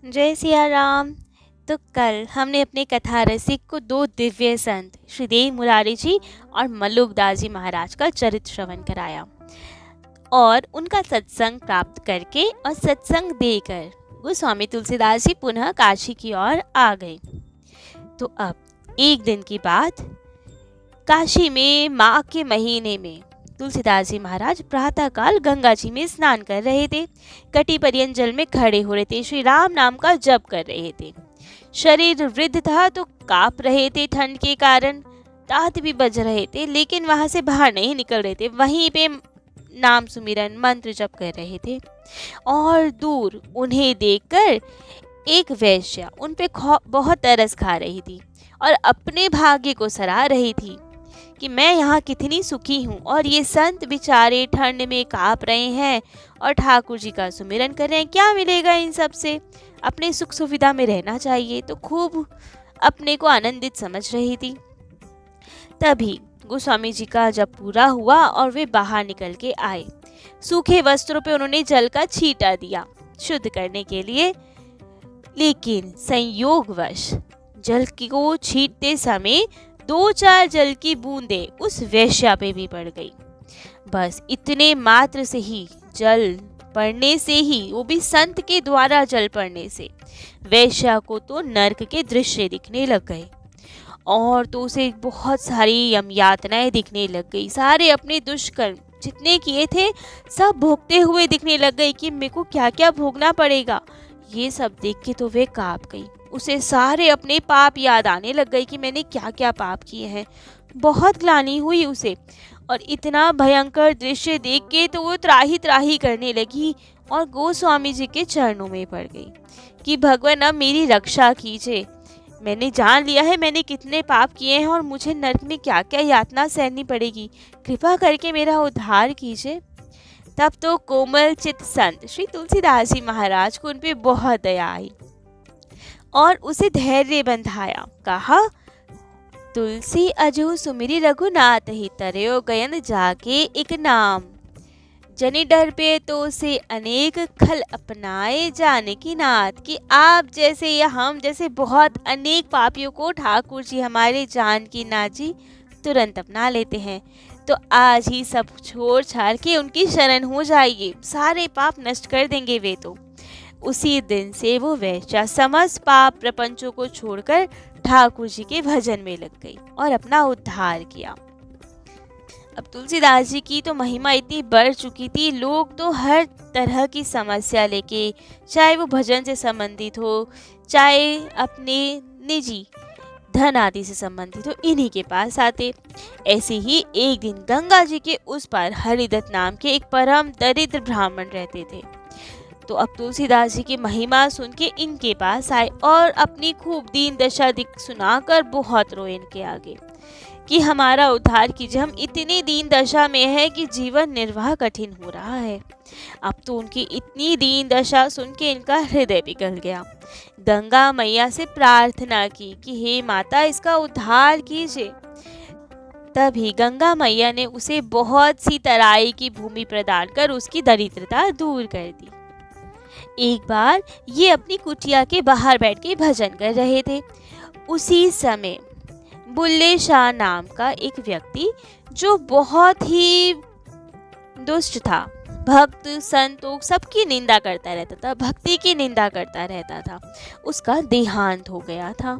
जय सिया राम। तो कल हमने अपने कथा रसिक को दो दिव्य संत श्रीदेव मुरारी जी और मल्लुकदास जी महाराज का चरित्र श्रवण कराया और उनका सत्संग प्राप्त करके और सत्संग देकर गोस्वामी तुलसीदास जी पुनः काशी की ओर आ गए। तो अब एक दिन की बात, काशी में माघ के महीने में तुलसीदास जी महाराज प्रातःकाल गंगा जी में स्नान कर रहे थे। कटी पर्यंत जल में खड़े हो रहे थे, श्री राम नाम का जप कर रहे थे। शरीर वृद्ध था तो कांप रहे थे ठंड के कारण, दांत भी बज रहे थे, लेकिन वहां से बाहर नहीं निकल रहे थे। वहीं पे नाम सुमिरन मंत्र जप कर रहे थे। और दूर उन्हें देखकर एक वेश्या उन पे बहुत तरस खा रही थी और अपने भाग्य को सराह रही थी कि मैं यहाँ कितनी सुखी हूँ और ये संत बेचारे ठंड में कांप रहे हैं और ठाकुर जी का सुमिरन कर रहे हैं। क्या मिलेगा इन सब से? अपने सुख सुविधा में रहना चाहिए। तो खूब अपने को आनंदित समझ रही थी। तभी गोस्वामी जी का जब पूरा हुआ और वे बाहर निकल के आए। सूखे वस्त्रों पे उन्होंने जल का छींटा दिया शुद्ध करने के लिए, लेकिन संयोगवश जल को छींटते समय दो चार जल की बूंदें उस वेश्या पे भी पड़ गई। बस इतने मात्र से ही, जल पड़ने से ही, वो भी संत के द्वारा जल पड़ने से, वेश्या को तो नरक के दृश्य दिखने लग गए और तो उसे बहुत सारी यम यातनाएं दिखने लग गई। सारे अपने दुष्कर्म जितने किए थे सब भोगते हुए दिखने लग गए कि मेरे को क्या क्या भोगना पड़ेगा। ये सब देख के तो वे कांप गई। उसे सारे अपने पाप याद आने लग गए कि मैंने क्या क्या पाप किए हैं। बहुत ग्लानि हुई उसे और इतना भयंकर दृश्य देख के तो वो त्राही त्राही करने लगी और गोस्वामी जी के चरणों में पड़ गई कि भगवान अब मेरी रक्षा कीजिए। मैंने जान लिया है मैंने कितने पाप किए हैं और मुझे नरक में क्या क्या यातना सहनी पड़ेगी। कृपा करके मेरा उद्धार कीजिए। तब तो कोमल चित संत श्री तुलसीदास जी महाराज को उन पे बहुत दया आई और उसे धैर्य बंधाया। कहा, तुलसी अजो सुमिरी रघुनाथ ही तरयो गयन जाके एक नाम, जनि डर पे तो से अनेक खल अपनाए जाने की नाथ। कि आप जैसे या हम जैसे बहुत अनेक पापियों को ठाकुर जी हमारे जान की नाथ जी तुरंत अपना लेते हैं। तो आज ही सब छोड़ छाड़ के उनकी शरण हो जाइए, सारे पाप नष्ट कर देंगे वे तो। उसी दिन से वो वैश्या समस्त पाप प्रपंचों को छोड़कर ठाकुर जी के भजन में लग गई और अपना उद्धार किया। अब तुलसीदास जी की तो महिमा इतनी बढ़ चुकी थी, लोग तो हर तरह की समस्या लेके, चाहे वो भजन से संबंधित हो, चाहे अपने निजी धन आदि से संबंधित हो, इन्हीं के पास आते। ऐसे ही एक दिन गंगा जी के उस पार हरिदत्त नाम के एक परम दरिद्र ब्राह्मण रहते थे। तो अब तुलसीदास जी की महिमा सुन के इनके पास आए और अपनी खूब दीन दशा सुनाकर बहुत रोए इनके आगे कि हमारा उद्धार कीजिए, हम इतनी दीन दशा में है कि जीवन निर्वाह कठिन हो रहा है। अब तो उनकी इतनी दीन दशा सुन के इनका हृदय पिघल गया। गंगा मैया से प्रार्थना की कि हे माता इसका उद्धार कीजिए। तभी गंगा मैया ने उसे बहुत सी तराई की भूमि प्रदान कर उसकी दरिद्रता दूर कर दी। एक बार ये अपनी कुटिया के बाहर बैठ के भजन कर रहे थे। उसी समय बुल्ले शाह नाम का एक व्यक्ति, जो बहुत ही दुष्ट था, भक्त संतों सबकी निंदा करता रहता था, भक्ति की निंदा करता रहता था, उसका देहांत हो गया था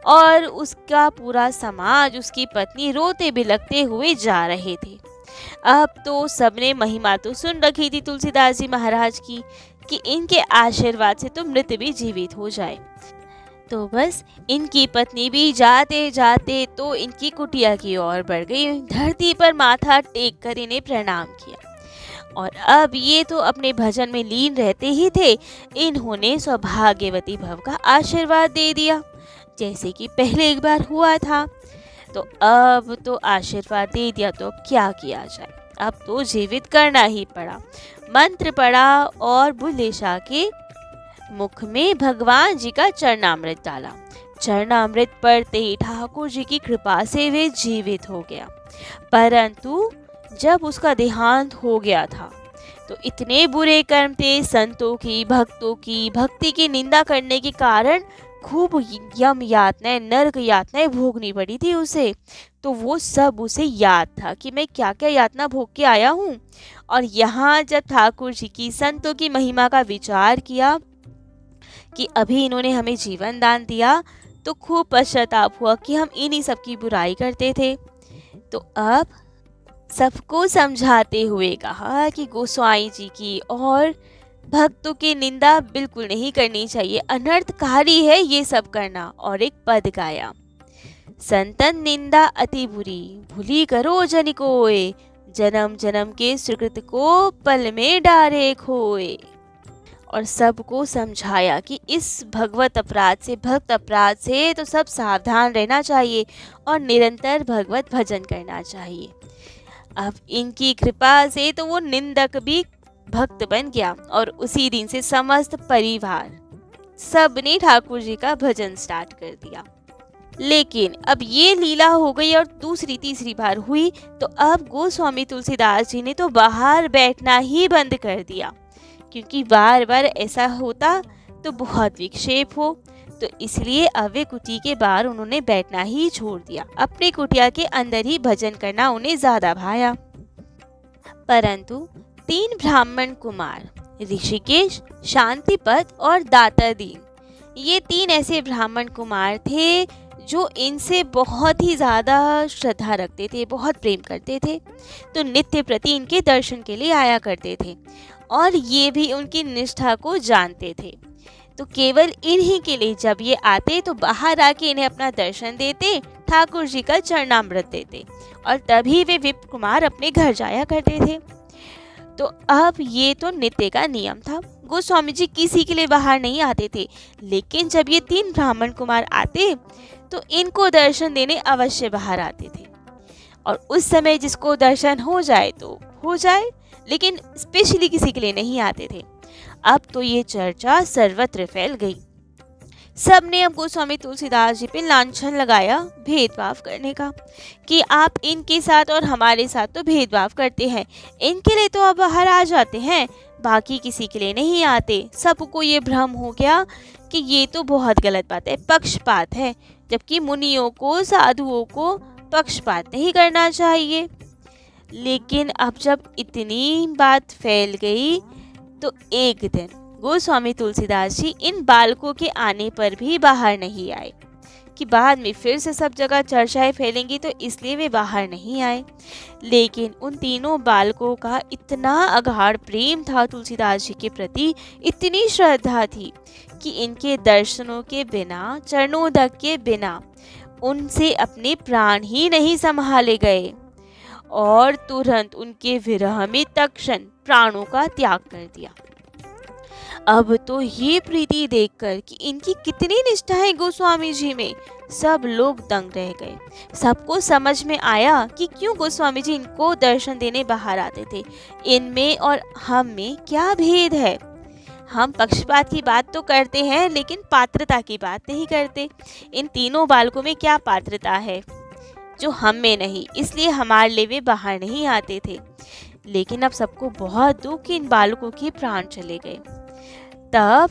और उसका पूरा समाज, उसकी पत्नी रोते बिलखते हुए जा रहे थे। अब तो सबने महिमा तो सुन रखी थी तुलसीदास जी महाराज की कि इनके आशीर्वाद से तो मृत भी जीवित हो जाए। तो बस इनकी पत्नी भी जाते जाते तो इनकी कुटिया की ओर बढ़ गई, धरती पर माथा टेक कर इन्हें प्रणाम किया। और अब ये तो अपने भजन में लीन रहते ही थे, इन्होंने सौभाग्यवती भव का आशीर्वाद दे दिया जैसे कि पहले एक बार हुआ था। तो अब तो आशीर्वाद दे दिया तो अब क्या किया जाए, अब तो जीवित करना ही पड़ा। मंत्र पड़ा और बुल्ले शाह के मुख में भगवान जी का चरणामृत डाला। चरणामृत पड़ते ही ठाकुर जी की कृपा से वे जीवित हो गया। परंतु जब उसका देहांत हो गया था तो इतने बुरे कर्म थे संतों की, भक्तों की, भक्ति की निंदा करने के कारण खूब यम यातनाएं, नरक यातनाएं भोगनी पड़ी थी उसे। तो वो सब उसे याद था कि मैं क्या क्या यातना भोग के आया हूँ। और यहाँ जब ठाकुर जी की, संतों की महिमा का विचार किया कि अभी इन्होंने हमें जीवन दान दिया, तो खूब पश्चाताप हुआ कि हम इन्हीं सब की बुराई करते थे। तो अब सबको समझाते हुए कहा कि गोस्वामी जी की और भक्तों की निंदा बिल्कुल नहीं करनी चाहिए, अनर्थकारी है ये सब करना। और एक पद गाया, संतन निंदा अति बुरी, भूली करो जन कोय, जन्म जन्म के सुकृत को पल में डारे खोए। और सबको समझाया कि इस भगवत अपराध से, भक्त अपराध से तो सब सावधान रहना चाहिए और निरंतर भगवत भजन करना चाहिए। अब इनकी कृपा से तो वो निंदक भी भक्त बन गया और उसी दिन से समस्त परिवार सबने ठाकुर जी का भजन स्टार्ट कर दिया। लेकिन अब ये लीला हो गई और दूसरी तीसरी बार हुई तो अब गोस्वामी तुलसीदास जी ने तो बाहर बैठना ही बंद कर दिया, क्योंकि बार बार ऐसा होता तो बहुत विक्षेप हो। तो इसलिए अव्य कुटी के बाहर उन्होंने बैठना ही छोड़ दिया। अपनी कुटिया के अंदर ही भजन करना उन्हें ज्यादा भाया। परंतु 3 ब्राह्मण कुमार, ऋषिकेश, शांतिपत और दातादीन, ये 3 ऐसे ब्राह्मण कुमार थे जो इनसे बहुत ही ज़्यादा श्रद्धा रखते थे, बहुत प्रेम करते थे। तो नित्य प्रति इनके दर्शन के लिए आया करते थे और ये भी उनकी निष्ठा को जानते थे। तो केवल इन्हीं के लिए जब ये आते तो बाहर आके इन्हें अपना दर्शन देते, ठाकुर जी का चरणामृत देते और तभी वे विप्र कुमार अपने घर जाया करते थे। तो अब ये तो नित्य का नियम था, गोस्वामी जी किसी के लिए बाहर नहीं आते थे। लेकिन जब ये 3 ब्राह्मण कुमार आते तो इनको दर्शन देने अवश्य बाहर आते थे। और उस समय जिसको दर्शन हो जाए तो हो जाए, लेकिन स्पेशली किसी के लिए नहीं आते थे। अब तो ये चर्चा सर्वत्र फैल गई। सबने अब गोस्वामी तुलसीदास जी पे लांछन लगाया भेदभाव करने का कि आप इनके साथ और हमारे साथ तो भेदभाव करते हैं, इनके लिए तो अब बाहर आ जाते हैं, बाकी किसी के लिए नहीं आते। सबको ये भ्रम हो गया कि ये तो बहुत गलत बात है, पक्षपात है, जबकि मुनियों को, साधुओं को पक्षपात नहीं करना चाहिए। लेकिन अब जब इतनी बात फैल गई तो एक दिन गोस्वामी तुलसीदास जी इन बालकों के आने पर भी बाहर नहीं आए कि बाद में फिर से सब जगह चर्चाएं फैलेंगी, तो इसलिए वे बाहर नहीं आए। लेकिन उन तीनों बालकों का इतना अगाध प्रेम था तुलसीदास जी के प्रति, इतनी श्रद्धा थी कि इनके दर्शनों के बिना, चरणोदक के बिना उनसे अपने प्राण ही नहीं संभाले गए और तुरंत उनके विरह में तत्क्षण प्राणों का त्याग कर दिया। अब तो ये प्रीति देखकर कि इनकी कितनी निष्ठा है गोस्वामी जी में, सब लोग दंग रह गए। सबको समझ में आया कि क्यों गोस्वामी जी इनको दर्शन देने बाहर आते थे। इनमें और हम में क्या भेद है। हम पक्षपात की बात तो करते हैं लेकिन पात्रता की बात नहीं करते। इन तीनों बालकों में क्या पात्रता है जो हम में नहीं, इसलिए हमारे लिए वे बाहर नहीं आते थे। लेकिन अब सबको बहुत दुख कि इन बालकों के प्राण चले गए। तब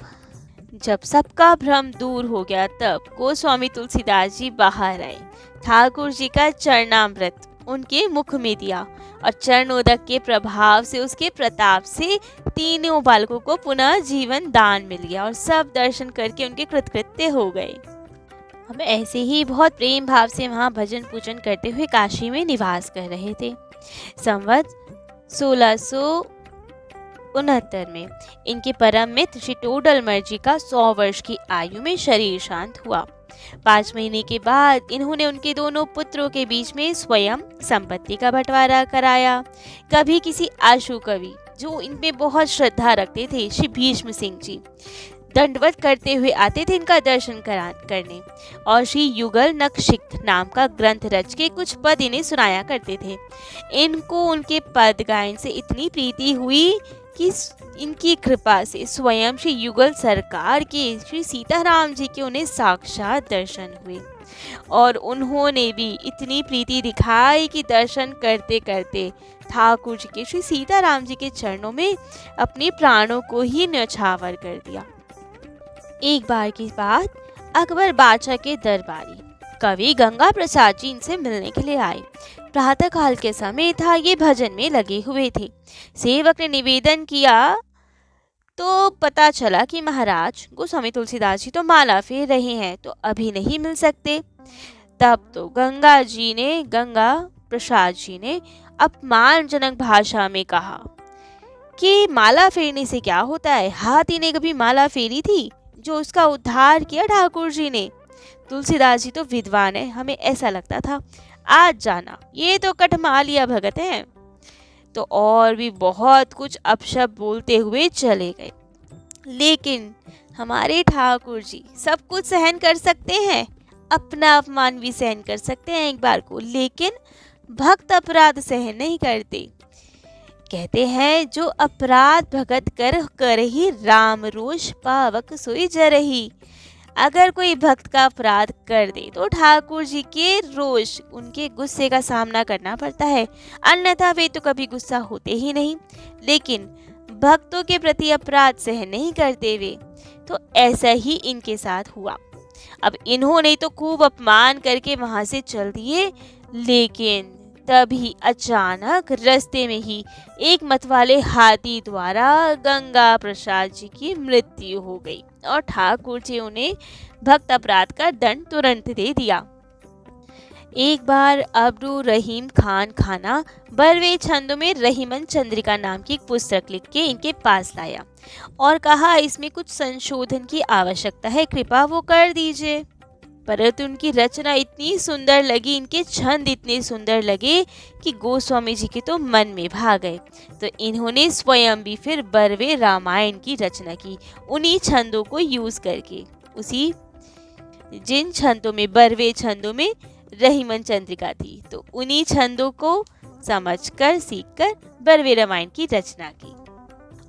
जब सबका भ्रम दूर हो गया तब गोस्वामी तुलसीदास जी बाहर आए, ठाकुर जी का चरणामृत उनके मुख में दिया और चरणोदक के प्रभाव से, उसके प्रताप से तीनों बालकों को पुनः जीवन दान मिल गया और सब दर्शन करके उनके कृतकृत्य हो गए। हम ऐसे ही बहुत प्रेम भाव से वहाँ भजन पूजन करते हुए काशी में निवास कर रहे थे। संवत 1669 में इनके परम मित्र श्री टोडरमल जी का 100 वर्ष की आयु में शरीर शांत हुआ। 5 महीने के बाद इन्होंने उनके दोनों पुत्रों के बीच में स्वयं संपत्ति का बंटवारा कराया। कभी किसी आशु कवि जो इनमें बहुत श्रद्धा रखते थे, श्री भीष्म सिंह जी, दंडवत करते हुए आते थे इनका दर्शन करने और श्री युगल नखशिख नाम का ग्रंथ रच के कुछ पद इन्हें सुनाया करते थे। इनको उनके पद गायन से इतनी प्रीति हुई कि इनकी कृपा से स्वयं श्री युगल सरकार के श्री सीताराम जी के उन्हें साक्षात दर्शन हुए। और उन्होंने भी इतनी प्रीति दिखाई कि दर्शन करते करते ठाकुर जी के, श्री सीताराम जी के चरणों में अपने प्राणों को ही न्यौछावर कर दिया। एक बार की बात, अकबर बादशाह के दरबारी कवि गंगा प्रसाद जी इनसे मिलने के लिए आए। प्रातः काल के समय था, ये भजन में लगे हुए थे। सेवक ने निवेदन किया तो पता चला कि महाराज गोस्वामी तुलसीदास जी तो माला फेर रहे हैं, तो अभी नहीं मिल सकते। तब तो गंगा प्रसाद जी ने अपमानजनक भाषा में कहा कि माला फेरने से क्या होता है, हाथी ने कभी माला फेरी थी जो उसका उद्धार किया ठाकुर जी ने। तुलसीदास जी तो विद्वान है, हमें ऐसा लगता था, आज जाना ये तो कठमालिया भगत हैं। तो और भी बहुत कुछ अपशब्द बोलते हुए चले गए। लेकिन हमारे ठाकुर जी सब कुछ सहन कर सकते हैं, अपना अपमान भी सहन कर सकते हैं एक बार को, लेकिन भक्त अपराध सहन नहीं करते। कहते हैं जो अपराध भगत कर ही राम रोष पावक सोई जरही। अगर कोई भक्त का अपराध कर दे तो ठाकुर जी के रोष, उनके गुस्से का सामना करना पड़ता है, अन्यथा वे तो कभी गुस्सा होते ही नहीं। लेकिन भक्तों के प्रति अपराध सहन नहीं करते वे। तो ऐसा ही इनके साथ हुआ। अब इन्होंने तो खूब अपमान करके वहां से चल दिए, लेकिन तभी अचानक रास्ते में ही एक मतवाले हाथी द्वारा गंगा प्रसाद जी की मृत्यु हो गई और ठाकुर जी उन्हें भक्त अपराध का दंड तुरंत दे दिया। एक बार अब्दुल रहीम खान खाना बरवे छंदों में रहीमन चंद्रिका नाम की एक पुस्तक लिख के इनके पास लाया और कहा इसमें कुछ संशोधन की आवश्यकता है, कृपा वो कर दीजिए। परंतु उनकी रचना इतनी सुंदर लगी, इनके छंद इतने सुंदर लगे कि गोस्वामी जी के तो मन में भा गए। तो इन्होंने स्वयं भी फिर बरवे रामायण की रचना की, उन्हीं छंदों को यूज करके, उसी जिन छंदों में, बरवे छंदों में रहीमन चंद्रिका थी, तो उन्हीं छंदों को समझकर सीखकर बरवे रामायण की रचना की।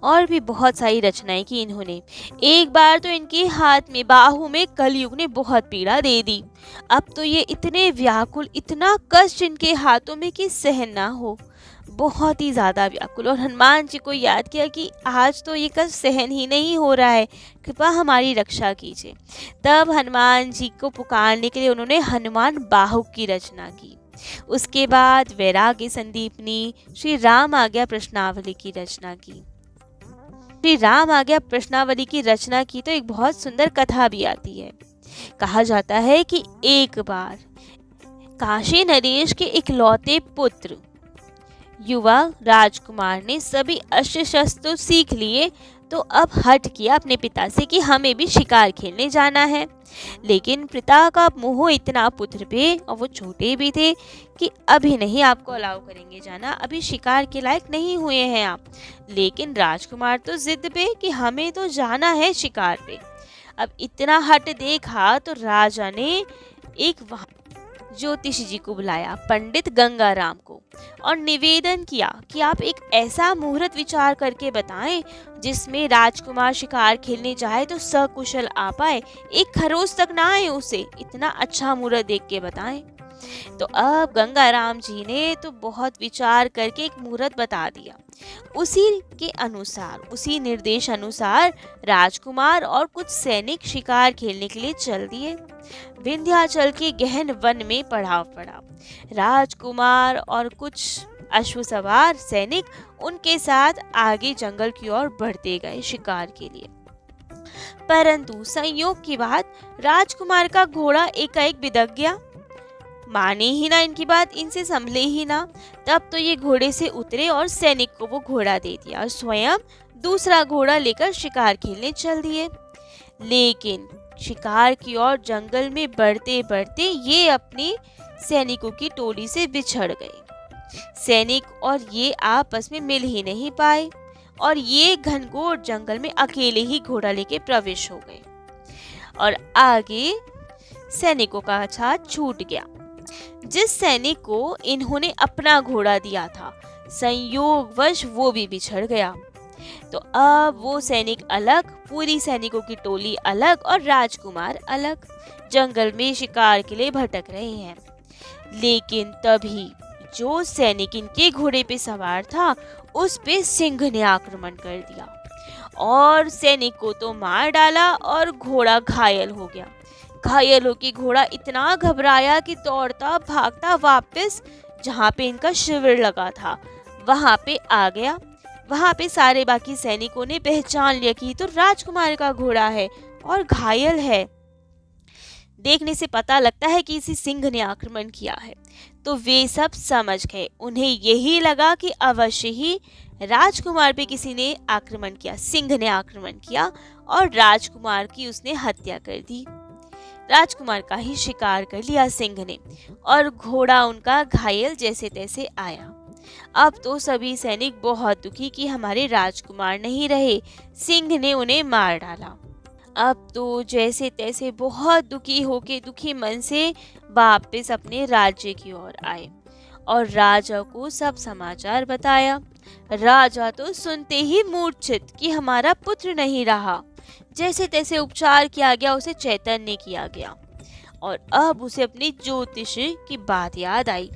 और भी बहुत सारी रचनाएं की इन्होंने। एक बार तो इनके हाथ में, बाहु में कलयुग ने बहुत पीड़ा दे दी। अब तो ये इतने व्याकुल, इतना कष्ट इनके हाथों में कि सहन ना हो, बहुत ही ज्यादा व्याकुल। और हनुमान जी को याद किया कि आज तो ये कष्ट सहन ही नहीं हो रहा है, कृपा हमारी रक्षा कीजिए। तब हनुमान जी को पुकारने के लिए उन्होंने हनुमान बाहुक की रचना की। उसके बाद वैराग्य संदीपनी, श्री राम आज्ञा प्रश्नावली की रचना की। श्री राम आज्ञा प्रश्नावली की रचना की तो एक बहुत सुंदर कथा भी आती है। कहा जाता है कि एक बार काशी नरेश के इकलौते पुत्र युवा राजकुमार ने सभी अस्त्र शस्त्र सीख लिए, तो अब हट किया अपने पिता से कि हमें भी शिकार खेलने जाना है। लेकिन पिता का मोह इतना पुत्र पे, और वो छोटे भी थे, कि अभी नहीं आपको अलाउ करेंगे जाना, अभी शिकार के लायक नहीं हुए हैं आप। लेकिन राजकुमार तो जिद पे कि हमें तो जाना है शिकार पे। अब इतना हट देखा तो राजा ने एक ज्योतिषी जी को बुलाया, पंडित गंगाराम को, और निवेदन किया कि आप एक ऐसा मुहूर्त विचार करके बताएं जिसमें राजकुमार शिकार खेलने जाए तो सकुशल आ पाए, एक खरोच तक ना आए उसे, इतना अच्छा मुहूर्त देख के बताएं। तो अब गंगाराम जी ने तो बहुत विचार करके एक मुहूर्त बता दिया। उसी के अनुसार, उसी निर्देश अनुसार राजकुमार और कुछ सैनिक शिकार खेलने के लिए चल दिए। विंध्याचल के गहन वन में पड़ाव पड़ा। राजकुमार और कुछ अश्वसवार सैनिक उनके साथ आगे जंगल की ओर बढ़ते गए शिकार के लिए। परंतु संयोग की बात, राजकुमार का घोड़ा एकाएक बिदक गया। माने ही ना इनकी बात, इनसे संभले ही ना। तब तो ये घोड़े से उतरे और सैनिक को वो घोड़ा दे दिया और स्वयं दूसरा घोड़ा लेकर शिकार खेलने चल दिए। लेकिन शिकार की ओर जंगल में बढ़ते बढ़ते ये अपने सैनिकों की टोली से बिछड़ गए। सैनिक और ये आपस में मिल ही नहीं पाए और ये घनघोर जंगल में अकेले ही घोड़ा लेके प्रवेश हो गए और आगे सैनिकों का साथ छूट गया। जिस सैनिक को इन्होंने अपना घोड़ा दिया था, संयोगवश वो भी बिछड़ गया। तो अब वो सैनिक अलग, पूरी सैनिकों की टोली अलग और राजकुमार अलग जंगल में शिकार के लिए भटक रहे हैं। लेकिन तभी जो सैनिक इनके घोड़े पे सवार था उस पे सिंह ने आक्रमण कर दिया और सैनिक को तो मार डाला और घोड़ा घायल हो गया। घायल होकर घोड़ा इतना घबराया कि दौड़ता भागता वापस जहाँ पे इनका शिविर लगा था वहां पे आ गया। वहां पे सारे बाकी सैनिकों ने पहचान लिया कि तो राजकुमार का घोड़ा है और घायल है। देखने से पता लगता है कि इसी सिंह ने आक्रमण किया है। तो वे सब समझ गए, उन्हें यही लगा कि अवश्य ही राजकुमार पे किसी ने आक्रमण किया, सिंह ने आक्रमण किया और राजकुमार की उसने हत्या कर दी। राजकुमार का ही शिकार कर लिया सिंह ने और घोड़ा उनका घायल जैसे तैसे आया। अब तो सभी सैनिक बहुत दुखी कि हमारे राजकुमार नहीं रहे, सिंह ने उन्हें मार डाला। अब तो जैसे तैसे बहुत दुखी होके दुखी मन से वापस अपने राज्य की ओर आए और राजा को सब समाचार बताया। राजा तो सुनते ही मूर्छित कि हमारा पुत्र नहीं रहा। जैसे तैसे उपचार किया गया, उसे चैतन्य किया गया और अब उसे अपनी ज्योतिष की बात याद आई।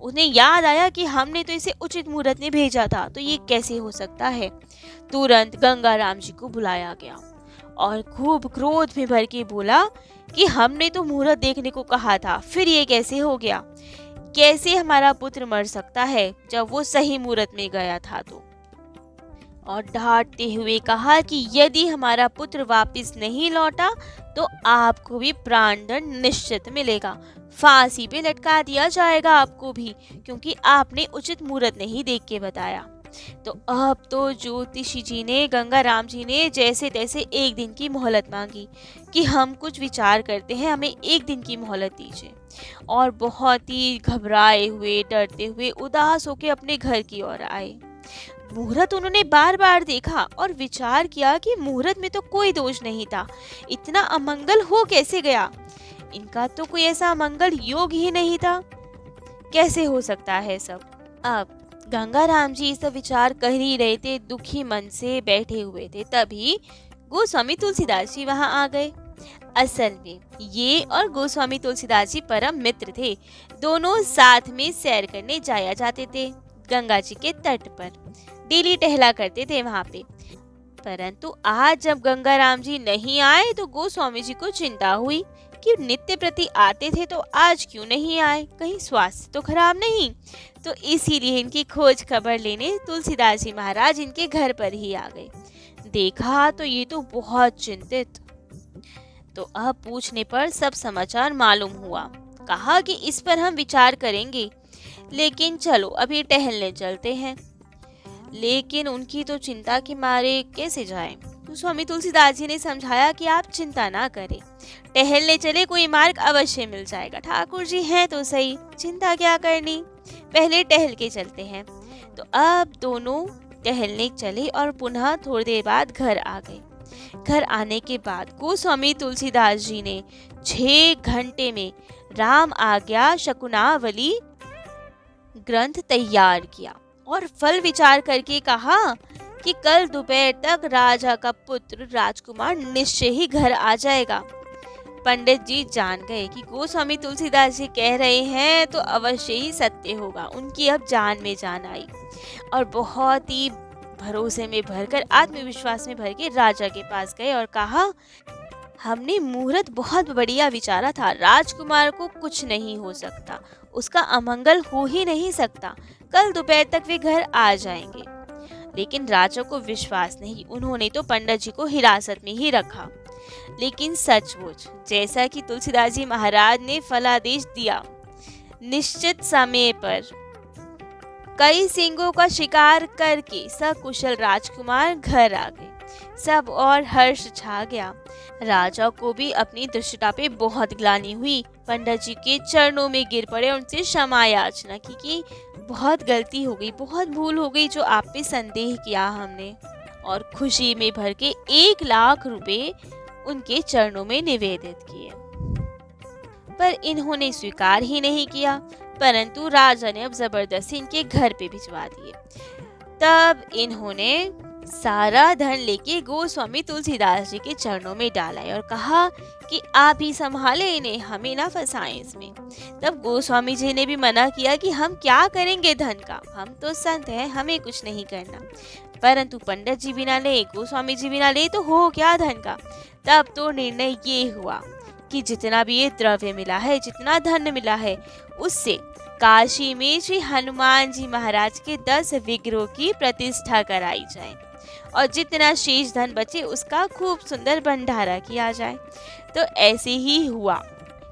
उन्हें याद आया कि हमने तो इसे उचित मुहूर्त में भेजा था, तो ये कैसे हो सकता है। तुरंत गंगाराम जी को बुलाया गया और खूब क्रोध में भर के बोला कि हमने तो मुहूर्त देखने को कहा था, फिर ये कैसे हो गया। कैसे हमारा पुत्र मर सकता है जब वो सही मुहूर्त में गया था। तो और डांटते हुए कहा कि यदि हमारा पुत्र वापस नहीं लौटा तो आपको भी प्राणदंड निश्चित मिलेगा, फांसी पे लटका दिया जाएगा आपको भी, क्योंकि आपने उचित मुहूर्त नहीं देख के बताया। तो अब तो ज्योतिषी जी ने, गंगाराम जी ने जैसे तैसे एक दिन की मोहलत मांगी कि हम कुछ विचार करते हैं, हमें एक दिन की मोहलत दीजिए। और बहुत ही घबराए हुए, डरते हुए, उदास होकर अपने घर की ओर आए। मुहूर्त उन्होंने बार बार देखा और विचार किया कि मुहूर्त में तो कोई दोष नहीं था, इतना अमंगल हो कैसे गया। इनका तो कोई ऐसा अमंगल योग ही नहीं था, कैसे हो सकता है सब। अब गंगाराम जी सब विचार कर ही रहे थे, दुखी मन से बैठे हुए थे, तभी गोस्वामी तुलसीदास जी वहां आ गए। असल में ये और गोस्वामी तुलसीदास जी परम मित्र थे। दोनों साथ में सैर करने जाया जाते थे, गंगा जी के तट पर डेली टहला करते थे वहां पे। परंतु आज जब गंगाराम जी नहीं आए तो गोस्वामी जी को चिंता हुई कि नित्य प्रति आते थे तो आज क्यों नहीं आए, कहीं स्वास्थ्य तो खराब नहीं। तो इसीलिए इनकी खोज खबर लेने तुलसीदास जी महाराज इनके घर पर ही आ गए। देखा तो ये तो बहुत चिंतित। तो अब पूछने पर सब समाचार मालूम हुआ। कहा कि इस पर हम विचार करेंगे, लेकिन चलो अभी टहलने चलते हैं। लेकिन उनकी तो चिंता के मारे कैसे जाएं? तो स्वामी तुलसीदास जी ने समझाया कि आप चिंता ना करें, टहलने चले, कोई मार्ग अवश्य मिल जाएगा। ठाकुर जी हैं तो सही, चिंता क्या करनी, पहले टहल के चलते हैं। तो अब दोनों टहलने चले और पुनः थोड़ी देर बाद घर आ गए। घर आने के बाद गोस्वामी तुलसीदास जी ने 6 घंटे में राम आज्ञा शकुनावली ग्रंथ तैयार किया और फल विचार करके कहा कि कल दोपहर तक राजा का पुत्र राजकुमार निश्चय ही घर आ जाएगा। पंडित जी जान गए कि गोस्वामी तुलसीदास जी कह रहे हैं तो अवश्य ही सत्य होगा। उनकी अब जान में जान आई और बहुत ही भरोसे में भरकर, आत्मविश्वास में भर के राजा के पास गए और कहा, हमने मुहूर्त बहुत बढ़िया विचारा था, राजकुमार को कुछ नहीं हो सकता, उसका अमंगल हो ही नहीं सकता, कल दोपहर तक वे घर आ जाएंगे। लेकिन राजा को विश्वास नहीं, उन्होंने तो पंडित जी को हिरासत में ही रखा। लेकिन सचमुच जैसा कि तुलसीदास जी महाराज ने फलादेश दिया, निश्चित समय पर कई सिंहों का शिकार करके सकुशल राजकुमार घर आ गए। सब और हर्ष छा गया। राजा को भी अपनी दुष्टता पे बहुत ग्लानि हुई। पंडित जी के चरणों में गिर पड़े और उनसे क्षमा याचना की कि बहुत गलती हो गई, बहुत भूल हो गई जो आप पे संदेह किया हमने। और खुशी में भर के 1 लाख रुपए उनके चरणों में निवेदित किए, पर इन्होंने स्वीकार ही नहीं किया। परंतु राजा ने अब जबरदस्ती इनके घर पे भिजवा दिए। तब इन्होंने सारा धन लेके गोस्वामी तुलसीदास जी के चरणों में डाला और कहा कि आप ही संभाले इन्हें, हमें ना फंसाएं इसमें। तब गोस्वामी जी ने भी मना किया कि हम क्या करेंगे धन का, हम तो संत हैं, हमें कुछ नहीं करना। परंतु पंडित जी बिना ले, गोस्वामी जी बिना ले तो हो क्या धन का। तब तो निर्णय ये हुआ कि जितना भी ये द्रव्य मिला है, जितना धन मिला है, उससे काशी में श्री हनुमान जी महाराज के 10 विग्रहों की प्रतिष्ठा कराई जाए और जितना शेष धन बचे उसका खूब सुंदर भंडारा किया जाए। तो ऐसे ही हुआ।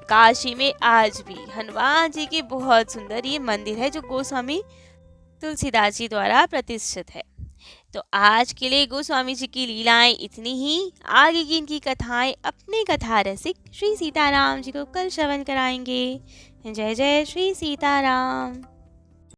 काशी में आज भी हनुमान जी की बहुत सुंदर ये मंदिर है जो गोस्वामी तुलसीदास जी द्वारा प्रतिष्ठित है। तो आज के लिए गोस्वामी जी की लीलाएं इतनी ही। आगे की इनकी कथाएं अपने कथा रसिक श्री सीताराम जी को कल श्रवण कराएंगे। जय जय श्री सीताराम।